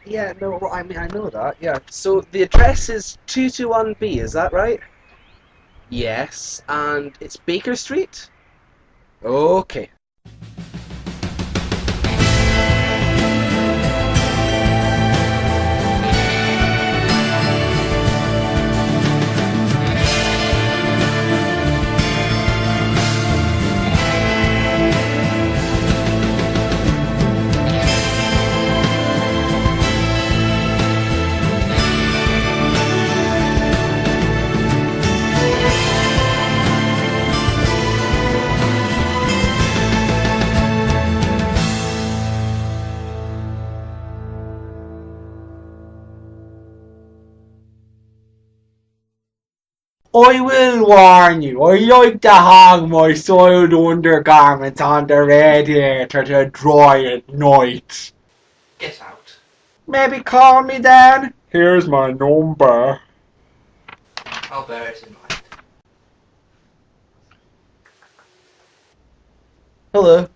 Yeah, no, well, I mean, I know that, yeah. So the address is 221B, is that right? Yes, and it's Baker Street? Okay. I will warn you, I like to hang my soiled undergarments on the radiator to dry at night. Get out. Maybe call me then? Here's my number. I'll bear it in mind. Hello.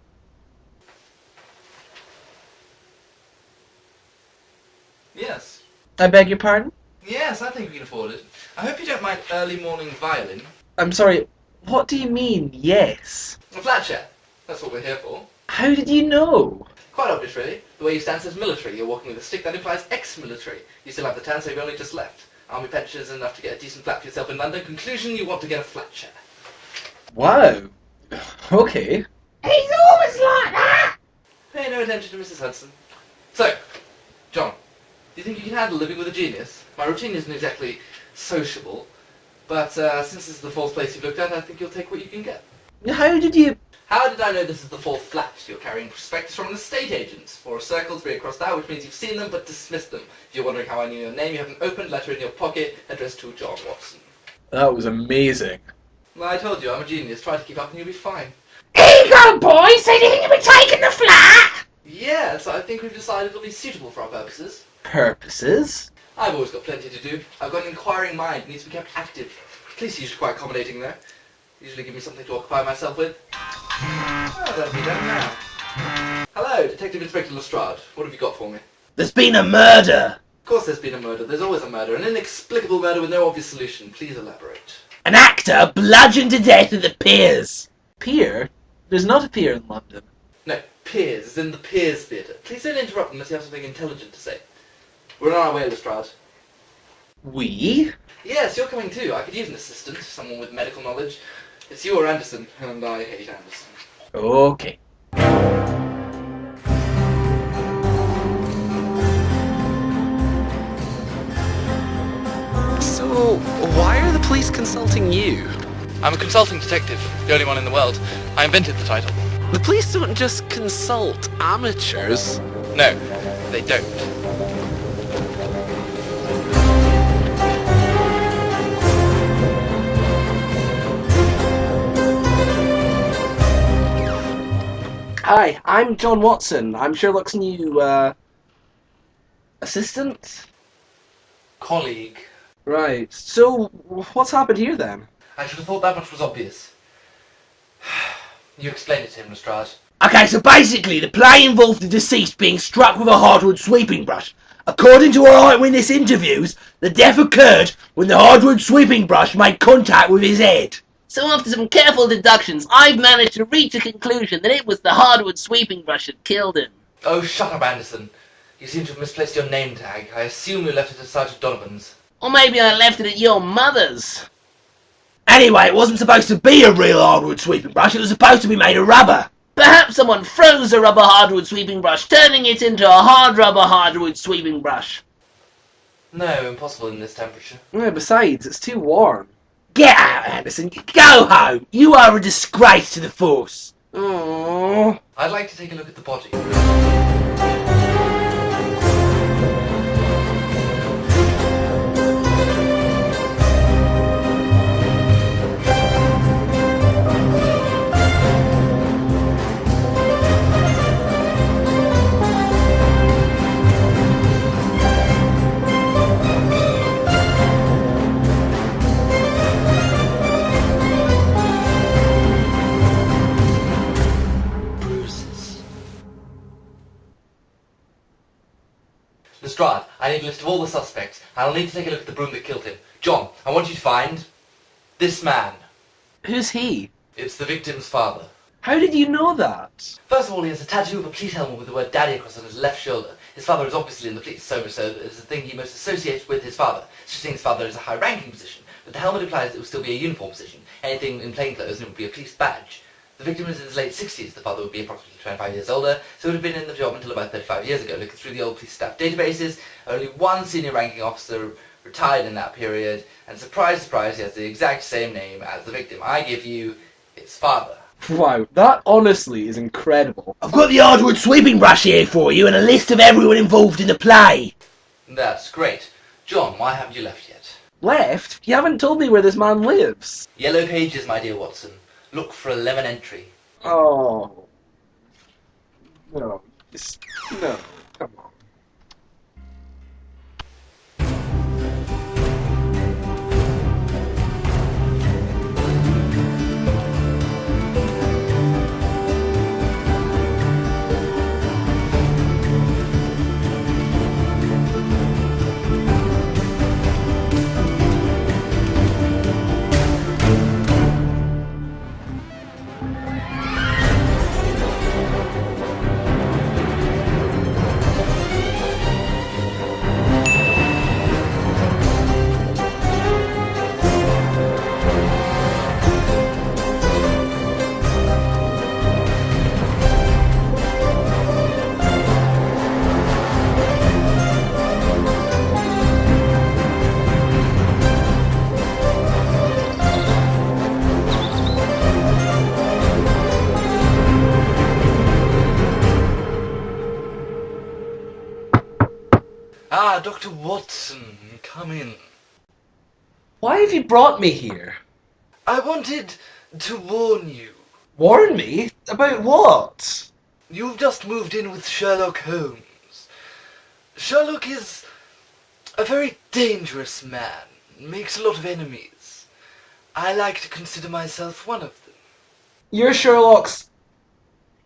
Yes. I beg your pardon? Yes, I think we can afford it. I hope you don't mind early morning violin. I'm sorry, what do you mean, yes? A flat share. That's what we're here for. How did you know? Quite obvious, really. The way you stand says military. You're walking with a stick, that implies ex-military. You still have the tan, so you've only just left. Army pension is enough to get a decent flat for yourself in London. Conclusion, you want to get a flat share. Wow. Okay. He's always like that! Pay no attention to Mrs. Hudson. So, John, do you think you can handle living with a genius? My routine isn't exactly sociable, but since this is the fourth place you've looked at, I think you'll take what you can get. How did you... How did I know this is the fourth flat? You're carrying prospectus from an estate agent. 4 circles, 3 across that, which means you've seen them but dismissed them. If you're wondering how I knew your name, you have an open letter in your pocket addressed to John Watson. That was amazing. Well, I told you, I'm a genius. Try to keep up and you'll be fine. Here you go, boys! So do you think you'll be taking the flat? Yes, I think we've decided it'll be suitable for our purposes. Purposes? I've always got plenty to do. I've got an inquiring mind. It needs to be kept active. Police are usually quite accommodating there. Usually give me something to occupy myself with. Well, that'll be done now. Hello, Detective Inspector Lestrade. What have you got for me? There's been a murder! Of course there's been a murder. There's always a murder. An inexplicable murder with no obvious solution. Please elaborate. An actor bludgeoned to death at the piers. Pier? There's not a pier in London. No, Piers, as in the Piers Theatre. Please don't interrupt unless you have something intelligent to say. We're on our way, Lestrade. We? Yes, you're coming too. I could use an assistant, someone with medical knowledge. It's you or Anderson, and I hate Anderson. Okay. So, why are the police consulting you? I'm a consulting detective, the only one in the world. I invented the title. The police don't just consult amateurs. No, they don't. Hi, I'm John Watson. I'm Sherlock's new, assistant? Colleague. Right. So, what's happened here then? I should have thought that much was obvious. You explained it to him, Lestrade. Okay, so basically the play involved the deceased being struck with a hardwood sweeping brush. According to our eyewitness interviews, the death occurred when the hardwood sweeping brush made contact with his head. So after some careful deductions, I've managed to reach a conclusion that it was the hardwood sweeping brush that killed him. Oh, shut up, Anderson. You seem to have misplaced your name tag. I assume you left it at Sergeant Donovan's. Or maybe I left it at your mother's. Anyway, it wasn't supposed to be a real hardwood sweeping brush, it was supposed to be made of rubber. Perhaps someone froze a rubber hardwood sweeping brush, turning it into a hard rubber hardwood sweeping brush. No, impossible in this temperature. Yeah, besides, it's too warm. Get out, Anderson. Go home. You are a disgrace to the force. Oh. I'd like to take a look at the body. Lestrade, I need a list of all the suspects, and I'll need to take a look at the broom that killed him. John, I want you to find this man. Who's he? It's the victim's father. How did you know that? First of all, he has a tattoo of a police helmet with the word Daddy across on his left shoulder. His father is obviously in the police, so much so that it's the thing he most associates with his father. Suggesting his father is a high-ranking position, but the helmet implies it would still be a uniform position. Anything in plain clothes, and it would be a police badge. The victim is in his late 60s, the father would be approximately 25 years older, so would have been in the job until about 35 years ago. Looking through the old police staff databases, only one senior ranking officer retired in that period, and surprise, surprise, he has the exact same name as the victim. I give you his father. Wow, that honestly is incredible. I've got the Hardwood Sweeping Brush here for you and a list of everyone involved in the play. That's great. John, why haven't you left yet? Left? You haven't told me where this man lives. Yellow pages, my dear Watson. Look for a lemon entry. Oh. No. No. Come on. Ah, Dr. Watson, come in. Why have you brought me here? I wanted to warn you. Warn me? About what? You've just moved in with Sherlock Holmes. Sherlock is a very dangerous man, makes a lot of enemies. I like to consider myself one of them. You're Sherlock's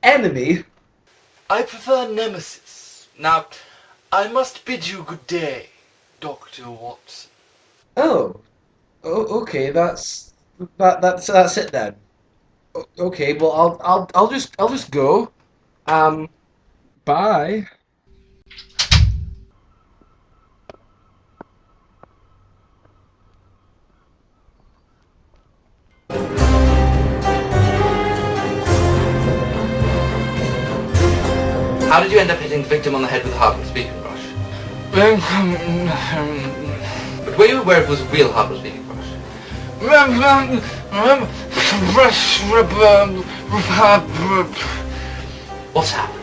enemy? I prefer nemesis. Now, I must bid you good day, Dr. Watson. Oh. Oh, okay, that's it then. Okay, well I'll just go. Bye. How did you end up hitting the victim on the head with a Hardwood Sweeping Brush? But were you aware it was a real Hardwood Sweeping Brush? What's happened?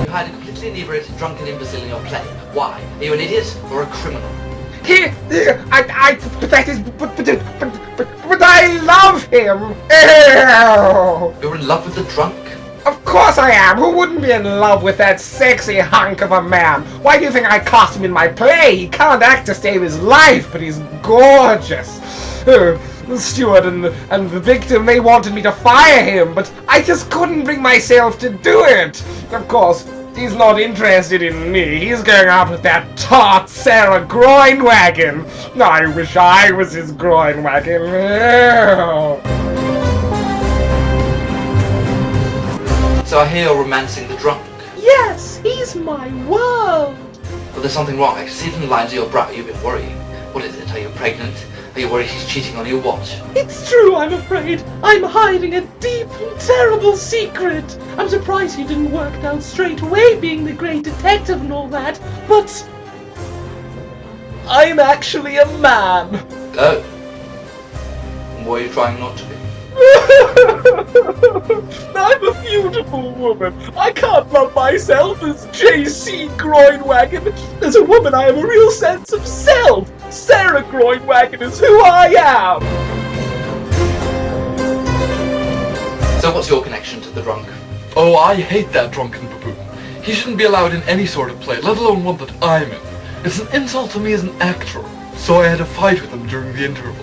You hired a completely inebriated, drunken imbecile in your play. Why? Are you an idiot or a criminal? But I love him! Ew. You're in love with the drunk? Of course I am! Who wouldn't be in love with that sexy hunk of a man? Why do you think I cast him in my play? He can't act to save his life, but he's gorgeous. The steward and the victim, they wanted me to fire him, but I just couldn't bring myself to do it. Of course, he's not interested in me. He's going out with that tart Sarah Groinwagon. I wish I was his Groinwagon. So I hear you're romancing the drunk. Yes, he's my world. But there's something wrong. I can see from the lines of your brow you've been worrying. What is it? Are you pregnant? Are you worried he's cheating on you? What? It's true, I'm afraid. I'm hiding a deep and terrible secret. I'm surprised you didn't work it out straight away, being the great detective and all that, but I'm actually a man. Oh. Why are you trying not to be? I'm a beautiful woman. I can't love myself as J.C. Groinwagon. As a woman, I have a real sense of self. Sarah Groinwagon is who I am. So what's your connection to the drunk? Oh, I hate that drunken baboon. He shouldn't be allowed in any sort of play, let alone one that I'm in. It's an insult to me as an actor, so I had a fight with him during the interval.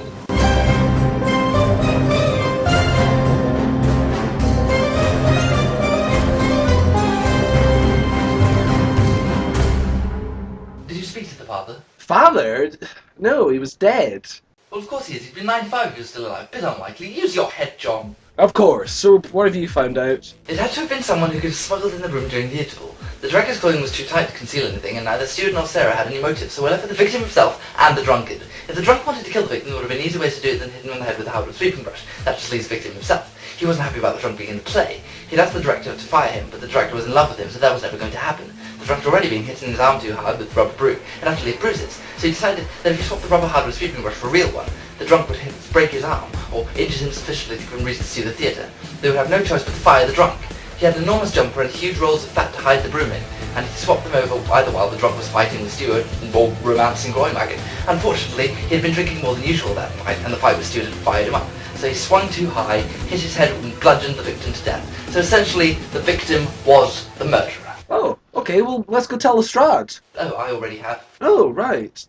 defeated the father? Father? No, he was dead. Well, of course he is. He'd been 95 if he was still alive. Bit unlikely. Use your head, John. Of course. So, what have you found out? It had to have been someone who could have smuggled in the room during the interval. The director's clothing was too tight to conceal anything, and neither Stewart nor Sarah had any motive, so we're left with the victim himself and the drunkard. If the drunk wanted to kill the victim, there would have been easier ways to do it than hitting him on the head with a Hardwood Sweeping Brush. That just leaves the victim himself. He wasn't happy about the drunk being in the play. He'd asked the director to fire him, but the director was in love with him, so that was never going to happen. The drunk had already been hit in his arm too hard with the rubber broom, and actually it bruises, so he decided that if he swapped the rubber Hardwood Sweeping Brush for a real one, the drunk would break his arm, or injure him sufficiently to give him reason to sue the theatre. They would have no choice but to fire the drunk. He had an enormous jumper and huge rolls of fat to hide the broom in, and he swapped them over either while the drunk was fighting with Stewart or romancing groin wagon. Unfortunately, he had been drinking more than usual that night, and the fight with Stewart had fired him up. So he swung too high, hit his head and bludgeoned the victim to death. So essentially, the victim was the murderer. Oh, okay, well, let's go tell Lestrade. Oh, I already have. Oh, right.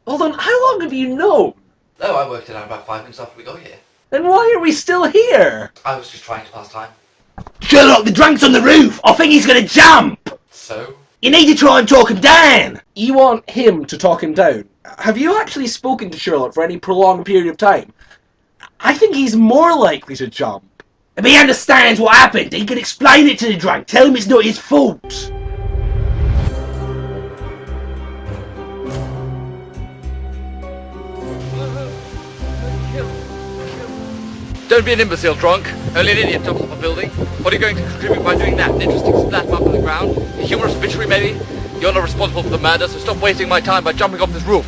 Hold on, how long have you known? Oh, I worked it out about 5 minutes after we got here. And why are we still here? I was just trying to pass time. Sherlock, the drunk's on the roof. I think he's gonna jump. So? You need to try and talk him down. You want him to talk him down? Have you actually spoken to Sherlock for any prolonged period of time? I think he's more likely to jump. If he understands what happened, he can explain it to the drunk. Tell him it's not his fault. Don't be an imbecile, drunk. Only an idiot jumps off a building. What are you going to contribute by doing that? An interesting splat mark on the ground? A humorous obituary, maybe? You're not responsible for the murder, so stop wasting my time by jumping off this roof.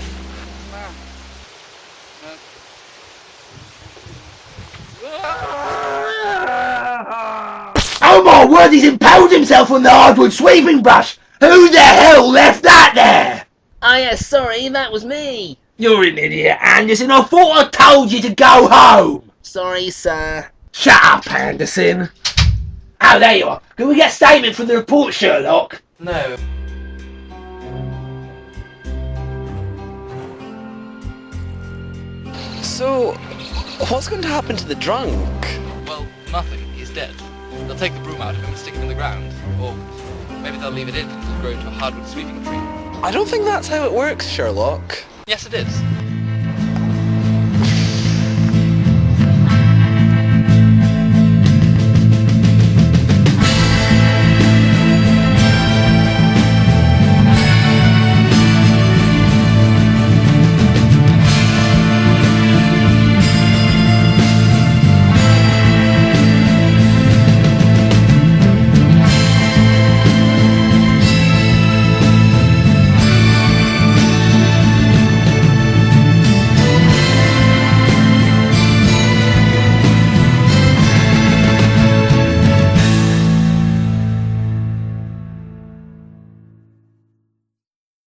Oh my word, he's impaled himself on the hardwood sweeping brush! Who the hell left that there? Oh yes, sorry, that was me. You're an idiot, Anderson. I thought I told you to go home. Sorry, sir. Shut up, Anderson. Oh, there you are. Can we get a statement from the report, Sherlock? No. So, what's going to happen to the drunk? Well, nothing. He's dead. They'll take the broom out of him and stick him in the ground. Or maybe they'll leave it in and it'll grow into a hardwood sweeping tree. I don't think that's how it works, Sherlock. Yes, it is.